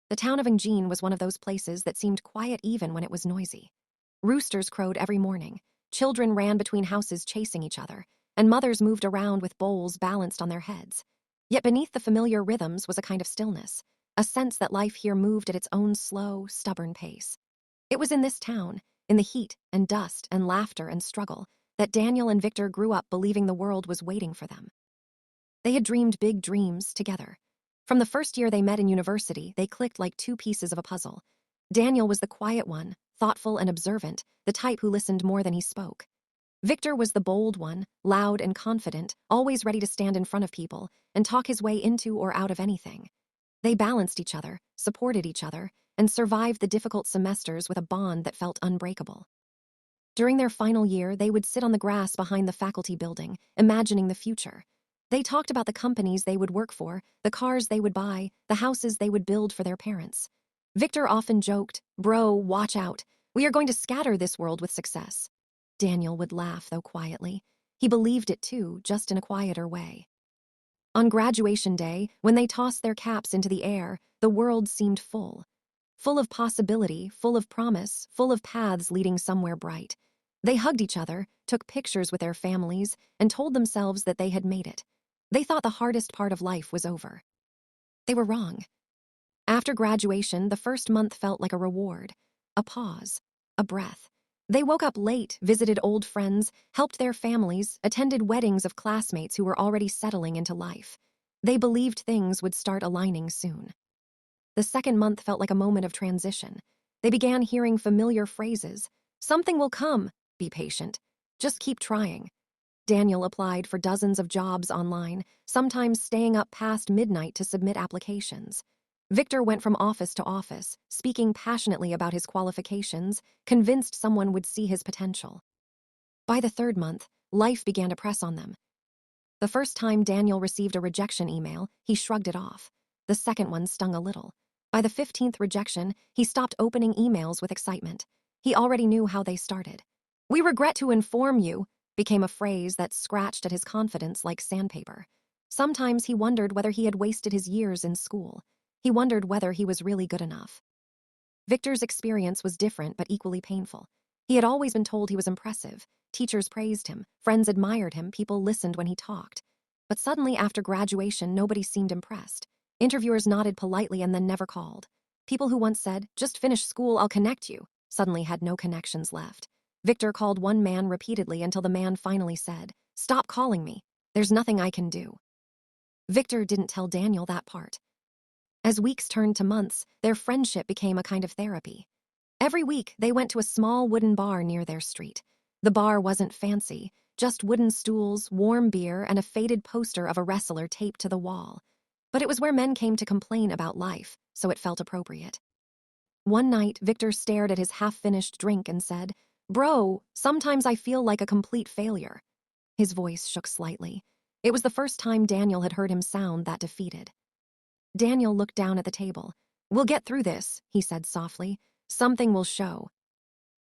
The town of Engine was one of those places that seemed quiet even when it was noisy. Roosters crowed every morning, children ran between houses chasing each other, and mothers moved around with bowls balanced on their heads. Yet beneath the familiar rhythms was a kind of stillness, a sense that life here moved at its own slow, stubborn pace. It was in this town, in the heat and dust and laughter and struggle, that Daniel and Victor grew up believing the world was waiting for them. They had dreamed big dreams together. From the first year they met in university, they clicked like two pieces of a puzzle. Daniel was the quiet one, thoughtful and observant, the type who listened more than he spoke. Victor was the bold one, loud and confident, always ready to stand in front of people and talk his way into or out of anything. They balanced each other, supported each other, and survived the difficult semesters with a bond that felt unbreakable. During their final year, they would sit on the grass behind the faculty building, imagining the future. They talked about the companies they would work for, the cars they would buy, the houses they would build for their parents. Victor often joked, "Bro, watch out. We are going to scatter this world with success." Daniel would laugh, though quietly. He believed it too, just in a quieter way. On graduation day, when they tossed their caps into the air, the world seemed full. Full of possibility, full of promise, full of paths leading somewhere bright. They hugged each other, took pictures with their families, and told themselves that they had made it. They thought the hardest part of life was over. They were wrong. After graduation, the first month felt like a reward, a pause, a breath. They woke up late, visited old friends, helped their families, attended weddings of classmates who were already settling into life. They believed things would start aligning soon. The second month felt like a moment of transition. They began hearing familiar phrases. "Something will come. Be patient. Just keep trying." Daniel applied for dozens of jobs online, sometimes staying up past midnight to submit applications. Victor went from office to office, speaking passionately about his qualifications, convinced someone would see his potential. By the third month, life began to press on them. The first time Daniel received a rejection email, he shrugged it off. The second one stung a little. By the 15th rejection, he stopped opening emails with excitement. He already knew how they started. "We regret to inform you," became a phrase that scratched at his confidence like sandpaper. Sometimes he wondered whether he had wasted his years in school. He wondered whether he was really good enough. Victor's experience was different but equally painful. He had always been told he was impressive. Teachers praised him, friends admired him, people listened when he talked. But suddenly after graduation, nobody seemed impressed. Interviewers nodded politely and then never called. People who once said, "Just finish school, I'll connect you," suddenly had no connections left. Victor called one man repeatedly until the man finally said, "Stop calling me. There's nothing I can do." Victor didn't tell Daniel that part. As weeks turned to months, their friendship became a kind of therapy. Every week, they went to a small wooden bar near their street. The bar wasn't fancy, just wooden stools, warm beer, and a faded poster of a wrestler taped to the wall. But it was where men came to complain about life, so it felt appropriate. One night, Victor stared at his half-finished drink and said, "Bro, sometimes I feel like a complete failure." His voice shook slightly. It was the first time Daniel had heard him sound that defeated. Daniel looked down at the table. "We'll get through this," he said softly. "Something will show."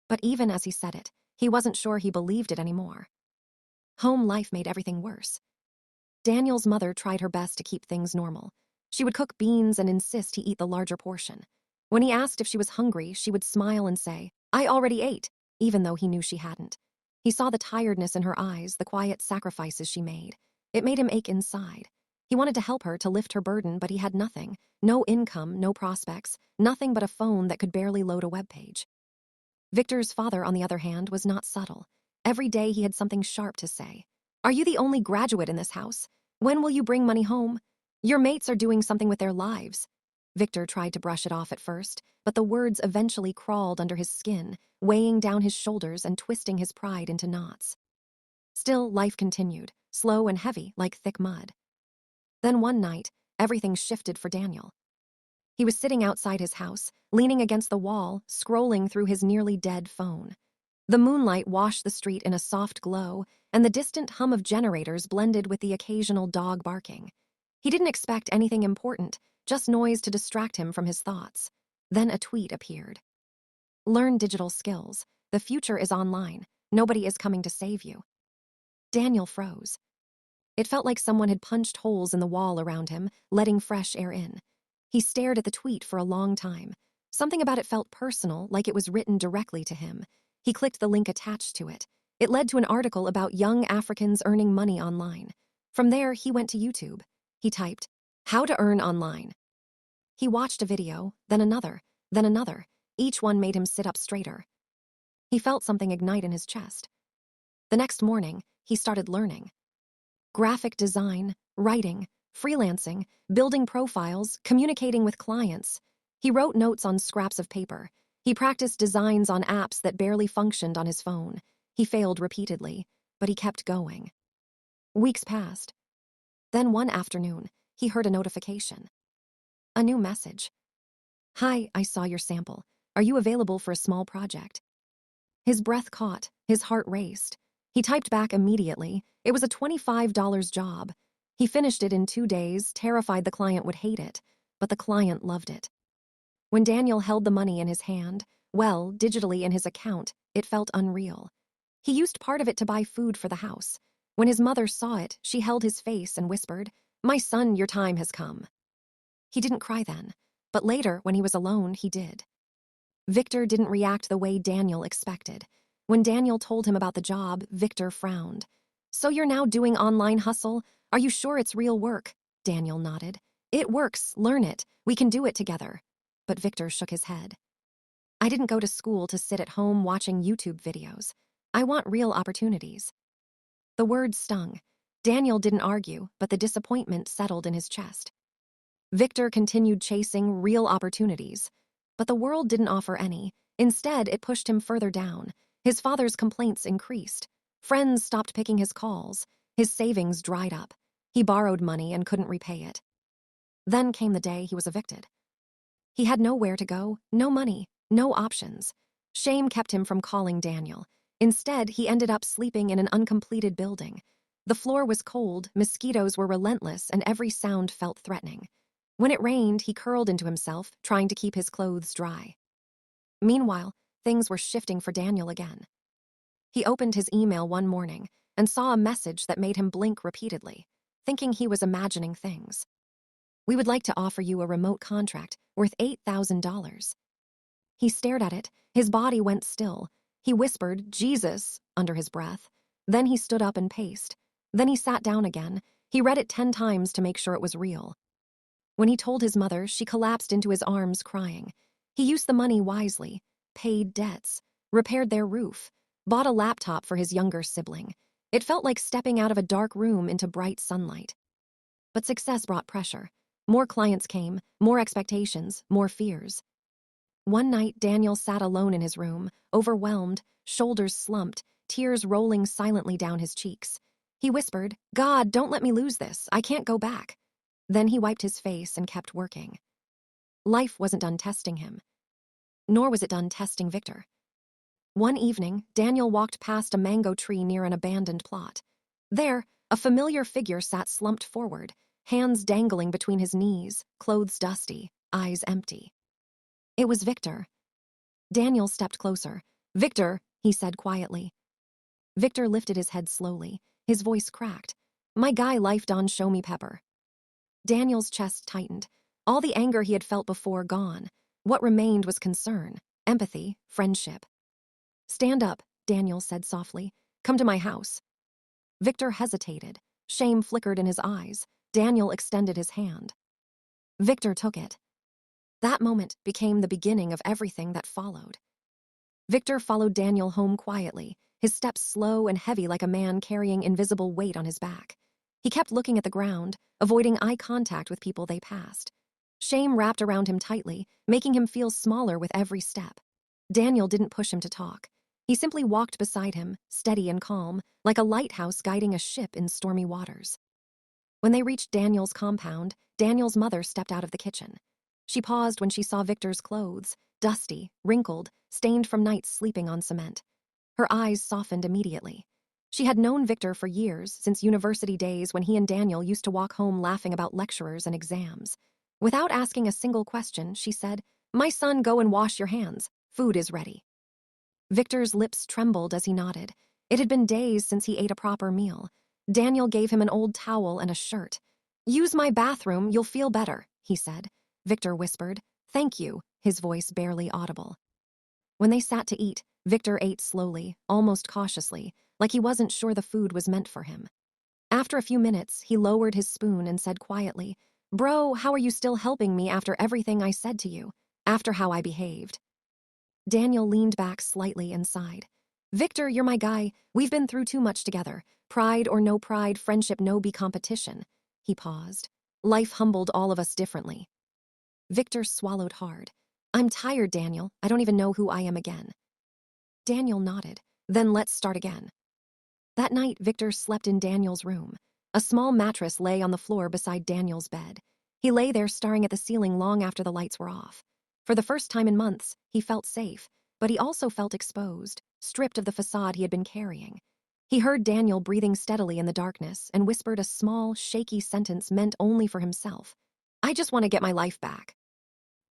But even as he said it, he wasn't sure he believed it anymore. Home life made everything worse. Daniel's mother tried her best to keep things normal. She would cook beans and insist he eat the larger portion. When he asked if she was hungry, she would smile and say, "I already ate," even though he knew she hadn't. He saw the tiredness in her eyes, the quiet sacrifices she made. It made him ache inside. He wanted to help her, to lift her burden, but he had nothing. No income, no prospects, nothing but a phone that could barely load a web page. Victor's father, on the other hand, was not subtle. Every day he had something sharp to say. "Are you the only graduate in this house? When will you bring money home? Your mates are doing something with their lives." Victor tried to brush it off at first, but the words eventually crawled under his skin, weighing down his shoulders and twisting his pride into knots. Still, life continued, slow and heavy, like thick mud. Then one night, everything shifted for Daniel. He was sitting outside his house, leaning against the wall, scrolling through his nearly dead phone. The moonlight washed the street in a soft glow, and the distant hum of generators blended with the occasional dog barking. He didn't expect anything important, just noise to distract him from his thoughts. Then a tweet appeared. "Learn digital skills. The future is online. Nobody is coming to save you." Daniel froze. It felt like someone had punched holes in the wall around him, letting fresh air in. He stared at the tweet for a long time. Something about it felt personal, like it was written directly to him. He clicked the link attached to it. It led to an article about young Africans earning money online. From there, he went to YouTube. He typed, "How to earn online." He watched a video, then another, then another. Each one made him sit up straighter. He felt something ignite in his chest. The next morning, he started learning. Graphic design, writing, freelancing, building profiles, communicating with clients. He wrote notes on scraps of paper. He practiced designs on apps that barely functioned on his phone. He failed repeatedly, but he kept going. Weeks passed. Then one afternoon, he heard a notification. A new message. "Hi, I saw your sample. Are you available for a small project?" His breath caught, his heart raced. He typed back immediately. It was a $25 job. He finished it in 2 days, terrified the client would hate it, but the client loved it. When Daniel held the money in his hand, well, digitally in his account, it felt unreal. He used part of it to buy food for the house. When his mother saw it, she held his face and whispered, "My son, your time has come." He didn't cry then, but later, when he was alone, he did. Victor didn't react the way Daniel expected. When Daniel told him about the job, Victor frowned. "So you're now doing online hustle? Are you sure it's real work?" Daniel nodded. "It works, learn it. We can do it together." But Victor shook his head. "I didn't go to school to sit at home watching YouTube videos. I want real opportunities." The words stung. Daniel didn't argue, but the disappointment settled in his chest. Victor continued chasing real opportunities, but the world didn't offer any. Instead, it pushed him further down. His father's complaints increased. Friends stopped picking his calls. His savings dried up. He borrowed money and couldn't repay it. Then came the day he was evicted. He had nowhere to go, no money, no options. Shame kept him from calling Daniel. Instead, he ended up sleeping in an uncompleted building. The floor was cold, mosquitoes were relentless, and every sound felt threatening. When it rained, he curled into himself, trying to keep his clothes dry. Meanwhile, things were shifting for Daniel again. He opened his email one morning and saw a message that made him blink repeatedly, thinking he was imagining things. "We would like to offer you a remote contract worth $8,000. He stared at it. His body went still. He whispered, "Jesus," under his breath. Then he stood up and paced. Then he sat down again. He read it 10 times to make sure it was real. When he told his mother, she collapsed into his arms crying. He used the money wisely, paid debts, repaired their roof, bought a laptop for his younger sibling. It felt like stepping out of a dark room into bright sunlight. But success brought pressure. More clients came, more expectations, more fears. One night, Daniel sat alone in his room, overwhelmed, shoulders slumped, tears rolling silently down his cheeks. He whispered, "God, don't let me lose this. I can't go back." Then he wiped his face and kept working. Life wasn't done testing him, nor was it done testing Victor. One evening, Daniel walked past a mango tree near an abandoned plot. There, a familiar figure sat slumped forward, hands dangling between his knees, clothes dusty, eyes empty. It was Victor. Daniel stepped closer. "Victor," he said quietly. Victor lifted his head slowly. His voice cracked. "My guy lifed on Show Me Pepper." Daniel's chest tightened. All the anger he had felt before gone. What remained was concern, empathy, friendship. "Stand up," Daniel said softly. "Come to my house." Victor hesitated. Shame flickered in his eyes. Daniel extended his hand. Victor took it. That moment became the beginning of everything that followed. Victor followed Daniel home quietly, his steps slow and heavy like a man carrying invisible weight on his back. He kept looking at the ground, avoiding eye contact with people they passed. Shame wrapped around him tightly, making him feel smaller with every step. Daniel didn't push him to talk. He simply walked beside him, steady and calm, like a lighthouse guiding a ship in stormy waters. When they reached Daniel's compound, Daniel's mother stepped out of the kitchen. She paused when she saw Victor's clothes, dusty, wrinkled, stained from nights sleeping on cement. Her eyes softened immediately. She had known Victor for years, since university days when he and Daniel used to walk home laughing about lecturers and exams. Without asking a single question, she said, "My son, go and wash your hands. Food is ready." Victor's lips trembled as he nodded. It had been days since he ate a proper meal. Daniel gave him an old towel and a shirt. "Use my bathroom, you'll feel better," he said. Victor whispered. Thank you, his voice barely audible. When they sat to eat, Victor ate slowly, almost cautiously, like he wasn't sure the food was meant for him. After a few minutes, he lowered his spoon and said quietly, Bro, how are you still helping me after everything I said to you? After how I behaved? Daniel leaned back slightly and sighed. Victor, you're my guy. We've been through too much together. Pride or no pride, friendship no be competition. He paused. Life humbled all of us differently. Victor swallowed hard. I'm tired, Daniel. I don't even know who I am again. Daniel nodded. Then let's start again. That night, Victor slept in Daniel's room. A small mattress lay on the floor beside Daniel's bed. He lay there staring at the ceiling long after the lights were off. For the first time in months, he felt safe, but he also felt exposed, stripped of the facade he had been carrying. He heard Daniel breathing steadily in the darkness and whispered a small, shaky sentence meant only for himself. I just want to get my life back.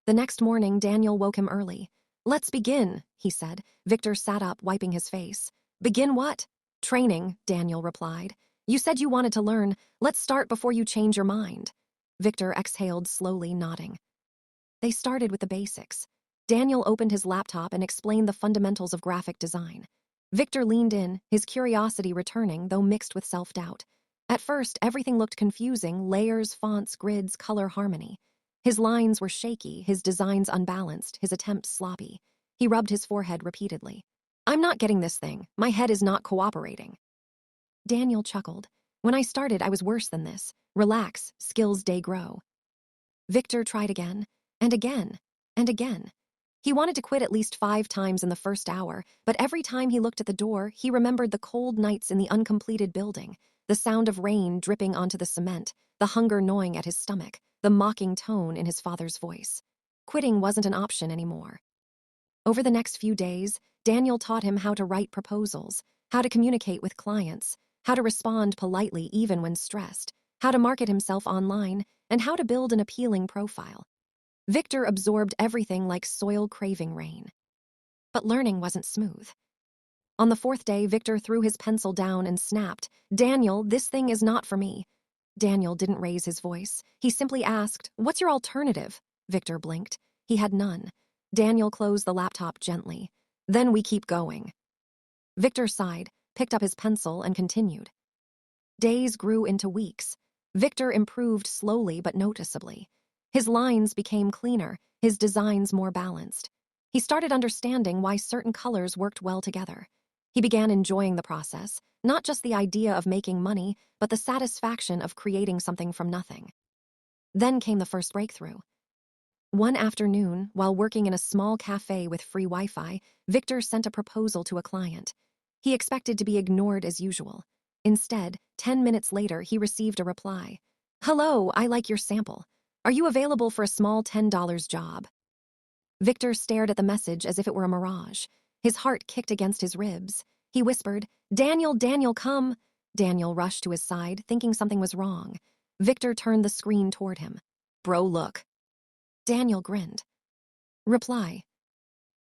The next morning, Daniel woke him early. Let's begin, he said. Victor sat up, wiping his face. Begin what? Training, Daniel replied. You said you wanted to learn. Let's start before you change your mind. Victor exhaled slowly, nodding. They started with the basics. Daniel opened his laptop and explained the fundamentals of graphic design. Victor leaned in, his curiosity returning, though mixed with self-doubt. At first, everything looked confusing, layers, fonts, grids, color harmony. His lines were shaky, his designs unbalanced, his attempts sloppy. He rubbed his forehead repeatedly. I'm not getting this thing. My head is not cooperating. Daniel chuckled. When I started, I was worse than this. Relax, skills day grow. Victor tried again, and again, and again. He wanted to quit at least 5 times in the first hour, but every time he looked at the door, he remembered the cold nights in the uncompleted building, the sound of rain dripping onto the cement, the hunger gnawing at his stomach, the mocking tone in his father's voice. Quitting wasn't an option anymore. Over the next few days, Daniel taught him how to write proposals, how to communicate with clients, how to respond politely even when stressed, how to market himself online, and how to build an appealing profile. Victor absorbed everything like soil craving rain. But learning wasn't smooth. On the 4th day, Victor threw his pencil down and snapped, Daniel, this thing is not for me. Daniel didn't raise his voice. He simply asked, what's your alternative? Victor blinked. He had none. Daniel closed the laptop gently. Then we keep going. Victor sighed, picked up his pencil, and continued. Days grew into weeks. Victor improved slowly but noticeably. His lines became cleaner, his designs more balanced. He started understanding why certain colors worked well together. He began enjoying the process, not just the idea of making money, but the satisfaction of creating something from nothing. Then came the first breakthrough. One afternoon, while working in a small cafe with free Wi-Fi, Victor sent a proposal to a client. He expected to be ignored as usual. Instead, 10 minutes later, he received a reply. Hello, I like your sample. Are you available for a small $10 job? Victor stared at the message as if it were a mirage. His heart kicked against his ribs. He whispered, Daniel, Daniel, come. Daniel rushed to his side, thinking something was wrong. Victor turned the screen toward him. Bro, look. Daniel grinned. Reply.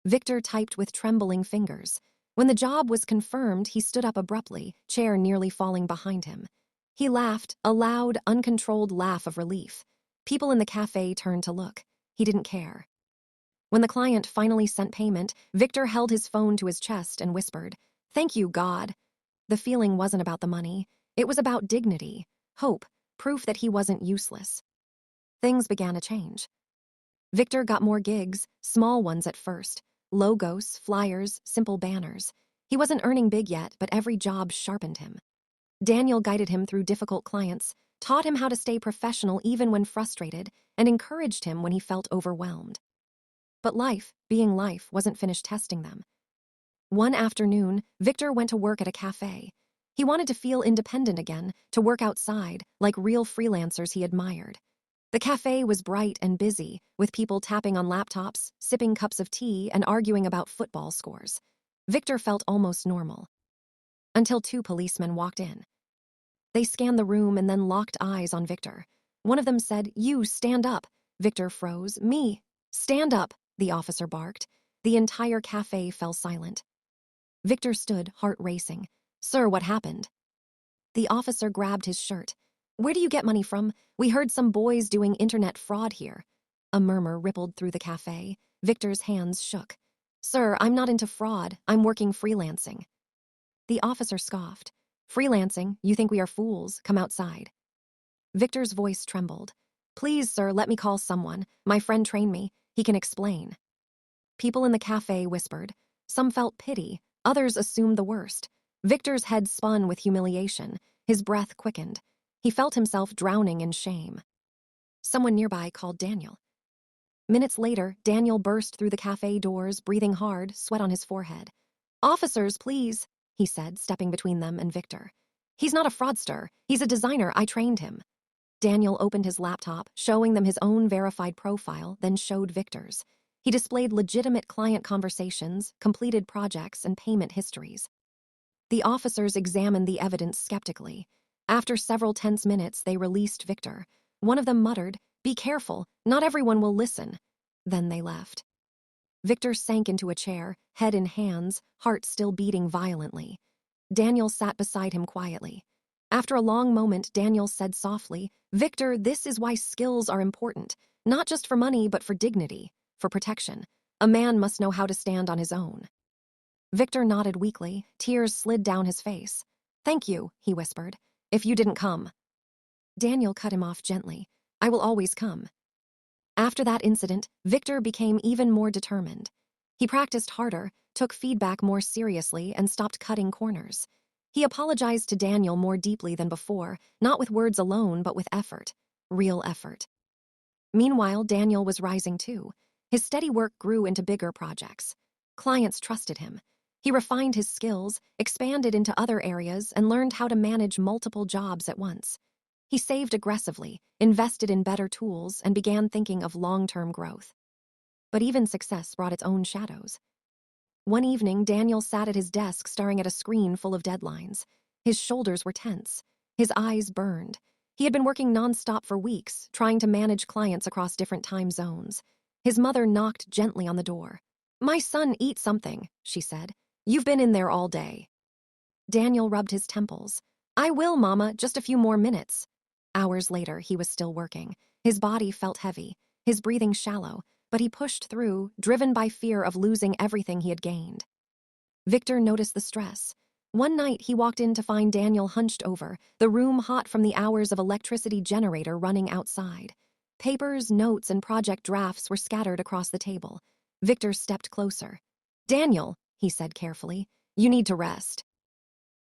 Victor typed with trembling fingers. When the job was confirmed, he stood up abruptly, chair nearly falling behind him. He laughed, a loud, uncontrolled laugh of relief. People in the cafe turned to look. He didn't care. When the client finally sent payment, Victor held his phone to his chest and whispered, Thank you, God. The feeling wasn't about the money. It was about dignity, hope, proof that he wasn't useless. Things began to change. Victor got more gigs, small ones at first. Logos, flyers, simple banners. He wasn't earning big yet, but every job sharpened him. Daniel guided him through difficult clients, taught him how to stay professional even when frustrated, and encouraged him when he felt overwhelmed. But life, being life, wasn't finished testing them. One afternoon, Victor went to work at a cafe. He wanted to feel independent again, to work outside, like real freelancers he admired. The cafe was bright and busy, with people tapping on laptops, sipping cups of tea, and arguing about football scores. Victor felt almost normal. Until 2 policemen walked in. They scanned the room and then locked eyes on Victor. One of them said, You, stand up. Victor froze. Me. Stand up, the officer barked. The entire cafe fell silent. Victor stood, heart racing. Sir, what happened? The officer grabbed his shirt. Where do you get money from? We heard some boys doing internet fraud here. A murmur rippled through the cafe. Victor's hands shook. "Sir, I'm not into fraud. I'm working freelancing." The officer scoffed. "Freelancing? You think we are fools? Come outside." Victor's voice trembled. "Please, sir, let me call someone. My friend trained me. He can explain." People in the cafe whispered. Some felt pity, others assumed the worst. Victor's head spun with humiliation. His breath quickened. He felt himself drowning in shame. Someone nearby called Daniel. Minutes later, Daniel burst through the cafe doors, breathing hard, sweat on his forehead. "Officers, please," he said, stepping between them and Victor. "He's not a fraudster. He's a designer. I trained him." Daniel opened his laptop, showing them his own verified profile, then showed Victor's. He displayed legitimate client conversations, completed projects, and payment histories. The officers examined the evidence skeptically. After several tense minutes, they released Victor. One of them muttered, "Be careful, not everyone will listen." Then they left. Victor sank into a chair, head in hands, heart still beating violently. Daniel sat beside him quietly. After a long moment, Daniel said softly, "Victor, this is why skills are important, not just for money, but for dignity, for protection. A man must know how to stand on his own." Victor nodded weakly, tears slid down his face. "Thank you," he whispered. "If you didn't come." Daniel cut him off gently. "I will always come." After that incident, Victor became even more determined. He practiced harder, took feedback more seriously, and stopped cutting corners. He apologized to Daniel more deeply than before, not with words alone, but with effort. Real effort. Meanwhile, Daniel was rising too. His steady work grew into bigger projects. Clients trusted him. He refined his skills, expanded into other areas, and learned how to manage multiple jobs at once. He saved aggressively, invested in better tools, and began thinking of long-term growth. But even success brought its own shadows. One evening, Daniel sat at his desk staring at a screen full of deadlines. His shoulders were tense. His eyes burned. He had been working nonstop for weeks, trying to manage clients across different time zones. His mother knocked gently on the door. "My son, eat something," she said. "You've been in there all day." Daniel rubbed his temples. "I will, Mama, just a few more minutes." Hours later, he was still working. His body felt heavy, his breathing shallow, but he pushed through, driven by fear of losing everything he had gained. Victor noticed the stress. One night, he walked in to find Daniel hunched over, the room hot from the hours of electricity generator running outside. Papers, notes, and project drafts were scattered across the table. Victor stepped closer. "Daniel," he said carefully, "you need to rest."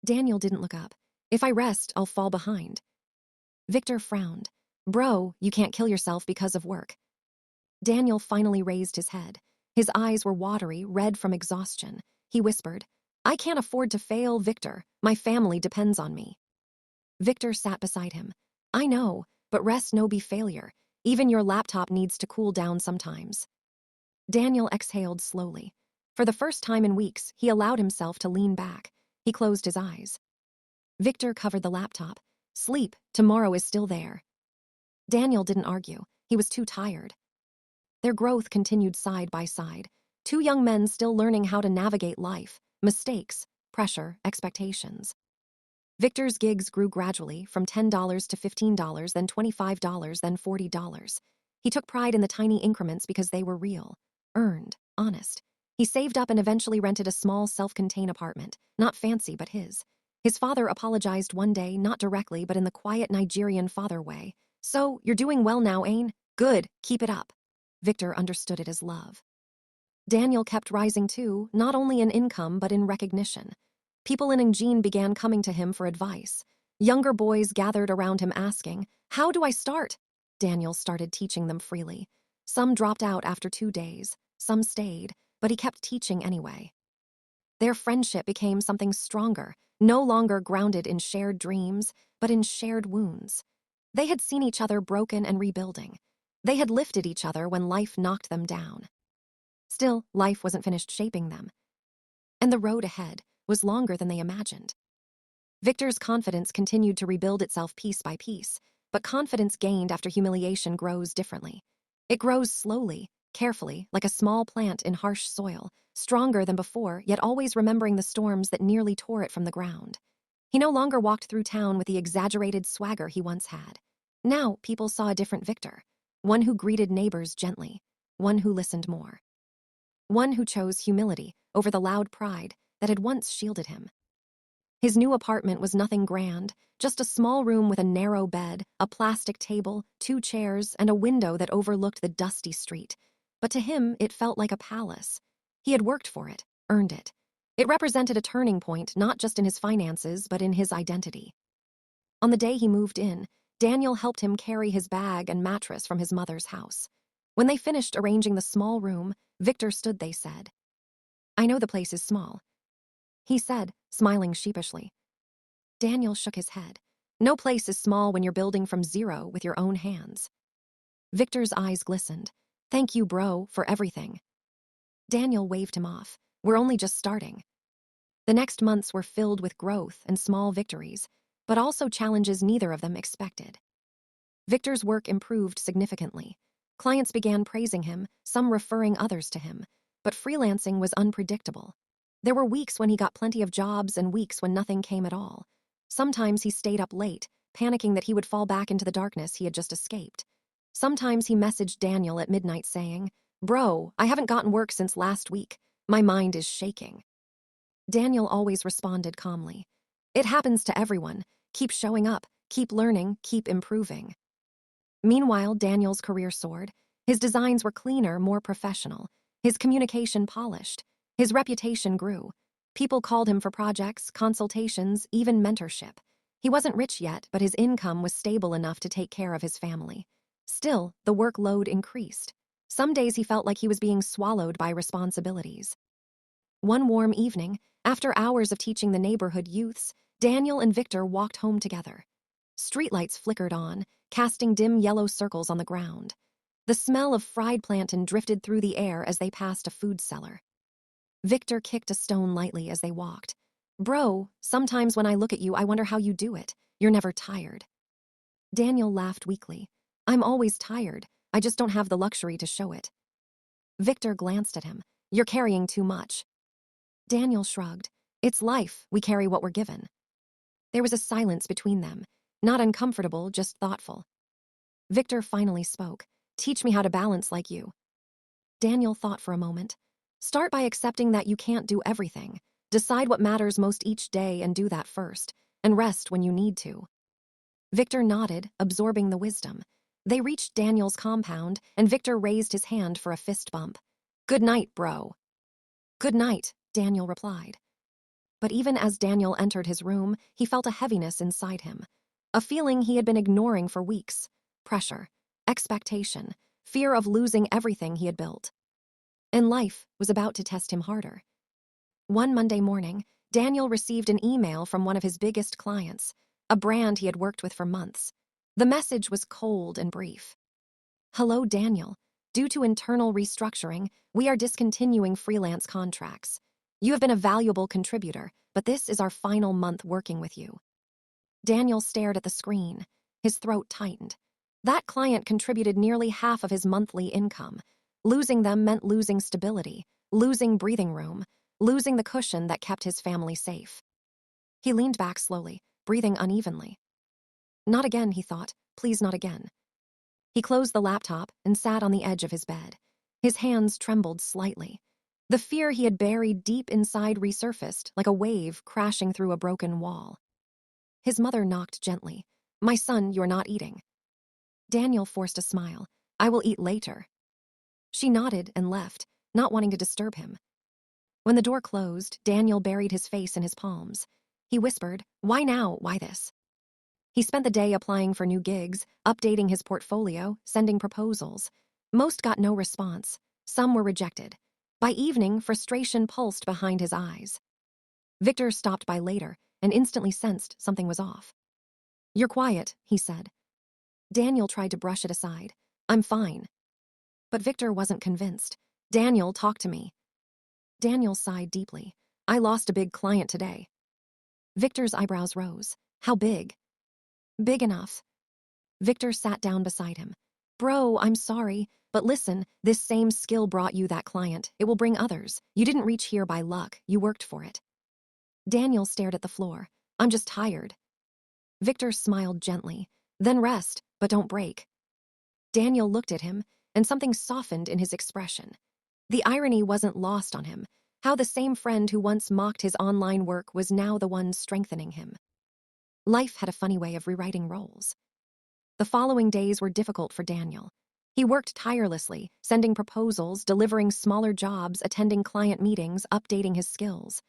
Daniel didn't look up. "If I rest, I'll fall behind." Victor frowned. "Bro, you can't kill yourself because of work." Daniel finally raised his head. His eyes were watery, red from exhaustion. He whispered, "I can't afford to fail, Victor. My family depends on me." Victor sat beside him. "I know, but rest no be failure. Even your laptop needs to cool down sometimes." Daniel exhaled slowly. For the first time in weeks, he allowed himself to lean back. He closed his eyes. Victor covered the laptop. "Sleep, tomorrow is still there." Daniel didn't argue. He was too tired. Their growth continued side by side. Two young men still learning how to navigate life, mistakes, pressure, expectations. Victor's gigs grew gradually, from $10 to $15, then $25, then $40. He took pride in the tiny increments because they were real, earned, honest. He saved up and eventually rented a small self-contained apartment, not fancy but his. His father apologized one day, not directly but in the quiet Nigerian father way. "So, you're doing well now, Ain? Good, keep it up." Victor understood it as love. Daniel kept rising too, not only in income but in recognition. People in Engine began coming to him for advice. Younger boys gathered around him asking, "How do I start?" Daniel started teaching them freely. Some dropped out after 2 days, some stayed, but he kept teaching anyway. Their friendship became something stronger, no longer grounded in shared dreams, but in shared wounds. They had seen each other broken and rebuilding. They had lifted each other when life knocked them down. Still, life wasn't finished shaping them. And the road ahead was longer than they imagined. Victor's confidence continued to rebuild itself piece by piece, but confidence gained after humiliation grows differently. It grows slowly, carefully, like a small plant in harsh soil, stronger than before, yet always remembering the storms that nearly tore it from the ground. He no longer walked through town with the exaggerated swagger he once had. Now, people saw a different Victor. one who greeted neighbors gently, one who listened more, one who chose humility over the loud pride that had once shielded him. His new apartment was nothing grand, just a small room with a narrow bed, a plastic table, 2 chairs, and a window that overlooked the dusty street. But to him, it felt like a palace. He had worked for it, earned it. It represented a turning point not just in his finances, but in his identity. On the day he moved in, Daniel helped him carry his bag and mattress from his mother's house. When they finished arranging the small room, Victor stood, they said. "I know the place is small," he said, smiling sheepishly. Daniel shook his head. No place is small when you're building from zero with your own hands. Victor's eyes glistened. "Thank you, bro, for everything." Daniel waved him off. "We're only just starting." The next months were filled with growth and small victories, but also challenges neither of them expected. Victor's work improved significantly. Clients began praising him, some referring others to him, but freelancing was unpredictable. There were weeks when he got plenty of jobs and weeks when nothing came at all. Sometimes he stayed up late, panicking that he would fall back into the darkness he had just escaped. Sometimes he messaged Daniel at midnight saying, "Bro, I haven't gotten work since last week. My mind is shaking." Daniel always responded calmly. "It happens to everyone. Keep showing up, keep learning, keep improving." Meanwhile, Daniel's career soared. His designs were cleaner, more professional. His communication polished. His reputation grew. People called him for projects, consultations, even mentorship. He wasn't rich yet, but his income was stable enough to take care of his family. Still, the workload increased. Some days he felt like he was being swallowed by responsibilities. One warm evening, after hours of teaching the neighborhood youths, Daniel and Victor walked home together. Streetlights flickered on, casting dim yellow circles on the ground. The smell of fried plantain drifted through the air as they passed a food cellar. Victor kicked a stone lightly as they walked. "Bro, sometimes when I look at you, I wonder how you do it. You're never tired." Daniel laughed weakly. "I'm always tired. I just don't have the luxury to show it." Victor glanced at him. "You're carrying too much." Daniel shrugged. "It's life. We carry what we're given." There was a silence between them. Not uncomfortable, just thoughtful. Victor finally spoke. "Teach me how to balance like you." Daniel thought for a moment. "Start by accepting that you can't do everything. Decide what matters most each day and do that first, and rest when you need to." Victor nodded, absorbing the wisdom. They reached Daniel's compound, and Victor raised his hand for a fist bump. "Good night, bro." "Good night," Daniel replied. But even as Daniel entered his room, he felt a heaviness inside him. A feeling he had been ignoring for weeks. Pressure, expectation, fear of losing everything he had built. And life was about to test him harder. One Monday morning, Daniel received an email from one of his biggest clients, a brand he had worked with for months. The message was cold and brief. "Hello, Daniel. Due to internal restructuring, we are discontinuing freelance contracts. You have been a valuable contributor, but this is our final month working with you." Daniel stared at the screen. His throat tightened. That client contributed nearly half of his monthly income. Losing them meant losing stability, losing breathing room, losing the cushion that kept his family safe. He leaned back slowly, breathing unevenly. Not again, he thought. Please, not again. He closed the laptop and sat on the edge of his bed. His hands trembled slightly. The fear he had buried deep inside resurfaced like a wave crashing through a broken wall. His mother knocked gently. "My son, you're not eating." Daniel forced a smile. "I will eat later." She nodded and left, not wanting to disturb him. When the door closed, Daniel buried his face in his palms. He whispered, "Why now? Why this?" He spent the day applying for new gigs, updating his portfolio, sending proposals. Most got no response. Some were rejected. By evening, frustration pulsed behind his eyes. Victor stopped by later and instantly sensed something was off. "You're quiet," he said. Daniel tried to brush it aside. "I'm fine." But Victor wasn't convinced. "Daniel, talk to me." Daniel sighed deeply. "I lost a big client today." Victor's eyebrows rose. "How big?" "Big enough." Victor sat down beside him. "Bro, I'm sorry, but listen, this same skill brought you that client. It will bring others. You didn't reach here by luck. You worked for it." Daniel stared at the floor. "I'm just tired." Victor smiled gently. "Then rest, but don't break." Daniel looked at him, and something softened in his expression. The irony wasn't lost on him, how the same friend who once mocked his online work was now the one strengthening him. Life had a funny way of rewriting roles. The following days were difficult for Daniel. He worked tirelessly, sending proposals, delivering smaller jobs, attending client meetings, updating his skills.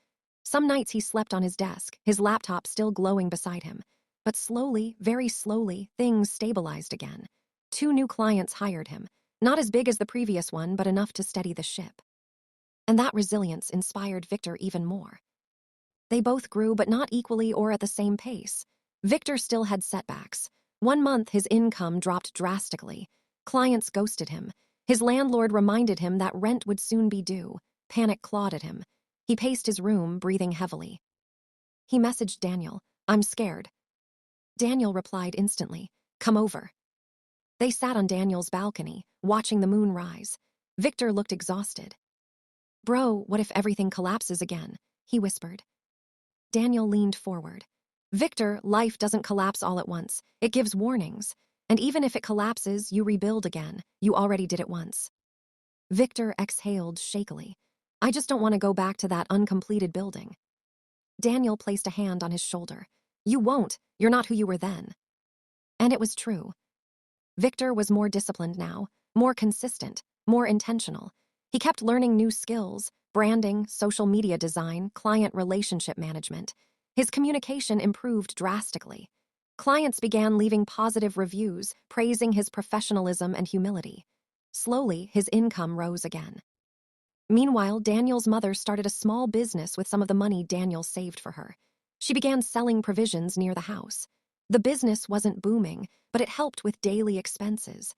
Some nights he slept on his desk, his laptop still glowing beside him. But slowly, very slowly, things stabilized again. 2 new clients hired him, not as big as the previous one, but enough to steady the ship. And that resilience inspired Victor even more. They both grew, but not equally or at the same pace. Victor still had setbacks. 1 month his income dropped drastically. Clients ghosted him. His landlord reminded him that rent would soon be due. Panic clawed at him. He paced his room, breathing heavily. He messaged Daniel, "I'm scared." Daniel replied instantly, "Come over." They sat on Daniel's balcony, watching the moon rise. Victor looked exhausted. "Bro, what if everything collapses again?" he whispered. Daniel leaned forward. "Victor, life doesn't collapse all at once. It gives warnings. And even if it collapses, you rebuild again. You already did it once." Victor exhaled shakily. "I just don't want to go back to that uncompleted building." Daniel placed a hand on his shoulder. "You won't. You're not who you were then." And it was true. Victor was more disciplined now, more consistent, more intentional. He kept learning new skills: branding, social media design, client relationship management. His communication improved drastically. Clients began leaving positive reviews, praising his professionalism and humility. Slowly, his income rose again. Meanwhile, Daniel's mother started a small business with some of the money Daniel saved for her. She began selling provisions near the house. The business wasn't booming, but it helped with daily expenses.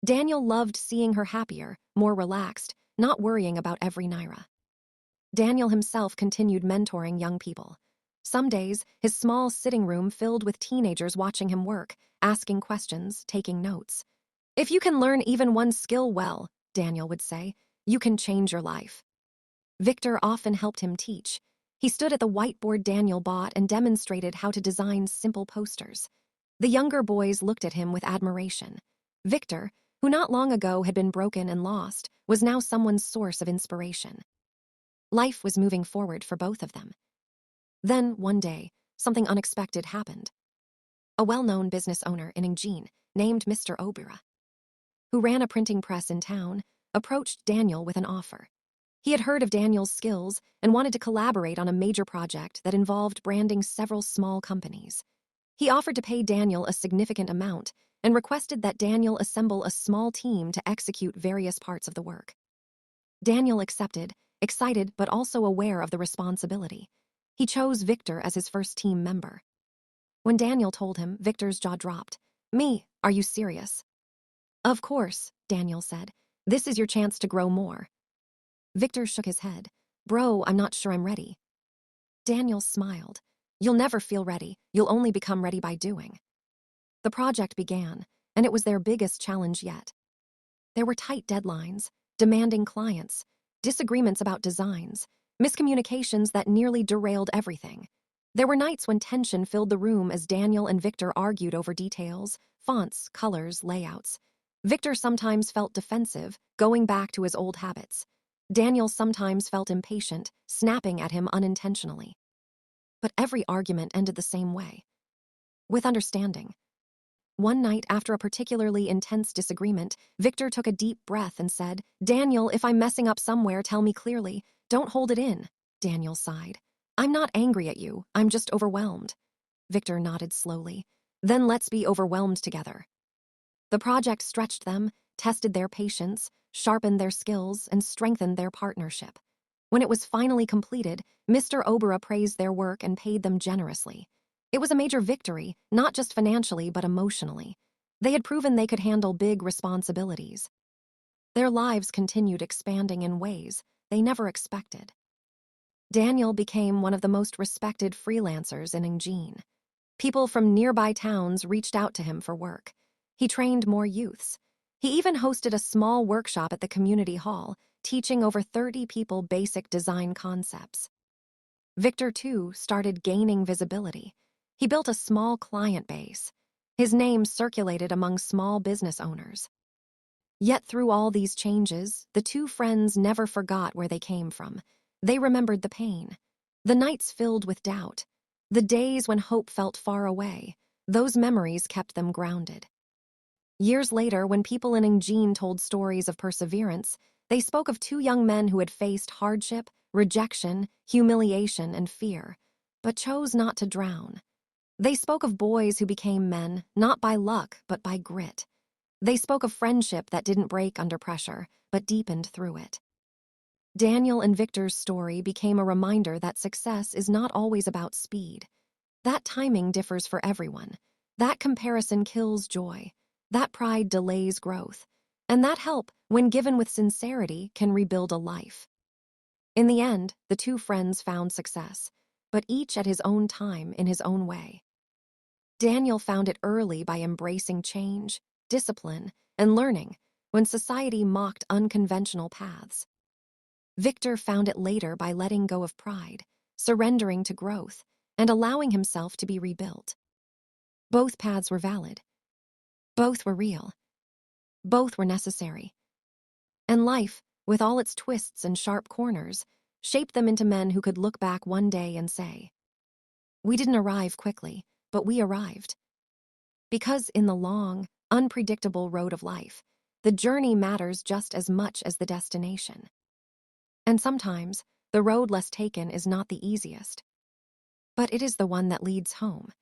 Daniel loved seeing her happier, more relaxed, not worrying about every naira. Daniel himself continued mentoring young people. Some days, his small sitting room filled with teenagers watching him work, asking questions, taking notes. "If you can learn even one skill well," Daniel would say, "you can change your life." Victor often helped him teach. He stood at the whiteboard Daniel bought and demonstrated how to design simple posters. The younger boys looked at him with admiration. Victor, who not long ago had been broken and lost, was now someone's source of inspiration. Life was moving forward for both of them. Then, one day, something unexpected happened. A well-known business owner in Engine, named Mr. Obira, who ran a printing press in town, approached Daniel with an offer. He had heard of Daniel's skills and wanted to collaborate on a major project that involved branding several small companies. He offered to pay Daniel a significant amount and requested that Daniel assemble a small team to execute various parts of the work. Daniel accepted, excited but also aware of the responsibility. He chose Victor as his first team member. When Daniel told him, Victor's jaw dropped. "Me, are you serious?" "Of course," Daniel said. "This is your chance to grow more." Victor shook his head. "Bro, I'm not sure I'm ready." Daniel smiled. "You'll never feel ready. You'll only become ready by doing." The project began, and it was their biggest challenge yet. There were tight deadlines, demanding clients, disagreements about designs, miscommunications that nearly derailed everything. There were nights when tension filled the room as Daniel and Victor argued over details, fonts, colors, layouts. Victor sometimes felt defensive, going back to his old habits. Daniel sometimes felt impatient, snapping at him unintentionally. But every argument ended the same way, with understanding. One night, after a particularly intense disagreement, Victor took a deep breath and said, "Daniel, if I'm messing up somewhere, tell me clearly. Don't hold it in." Daniel sighed. "I'm not angry at you. I'm just overwhelmed." Victor nodded slowly. "Then let's be overwhelmed together." The project stretched them, tested their patience, sharpened their skills, and strengthened their partnership. When it was finally completed, Mr. Obera praised their work and paid them generously. It was a major victory, not just financially but emotionally. They had proven they could handle big responsibilities. Their lives continued expanding in ways they never expected. Daniel became one of the most respected freelancers in Engine. People from nearby towns reached out to him for work. He trained more youths. He even hosted a small workshop at the community hall, teaching over 30 people basic design concepts. Victor, too, started gaining visibility. He built a small client base. His name circulated among small business owners. Yet through all these changes, the two friends never forgot where they came from. They remembered the pain, the nights filled with doubt, the days when hope felt far away. Those memories kept them grounded. Years later, when people in Engine told stories of perseverance, they spoke of two young men who had faced hardship, rejection, humiliation, and fear, but chose not to drown. They spoke of boys who became men, not by luck, but by grit. They spoke of friendship that didn't break under pressure, but deepened through it. Daniel and Victor's story became a reminder that success is not always about speed. That timing differs for everyone. That comparison kills joy. That pride delays growth. And that help, when given with sincerity, can rebuild a life. In the end, the two friends found success, but each at his own time in his own way. Daniel found it early by embracing change, discipline, and learning when society mocked unconventional paths. Victor found it later by letting go of pride, surrendering to growth, and allowing himself to be rebuilt. Both paths were valid. Both were real. Both were necessary. And life, with all its twists and sharp corners, shaped them into men who could look back one day and say, "We didn't arrive quickly, but we arrived." Because in the long, unpredictable road of life, the journey matters just as much as the destination. And sometimes, the road less taken is not the easiest, but it is the one that leads home.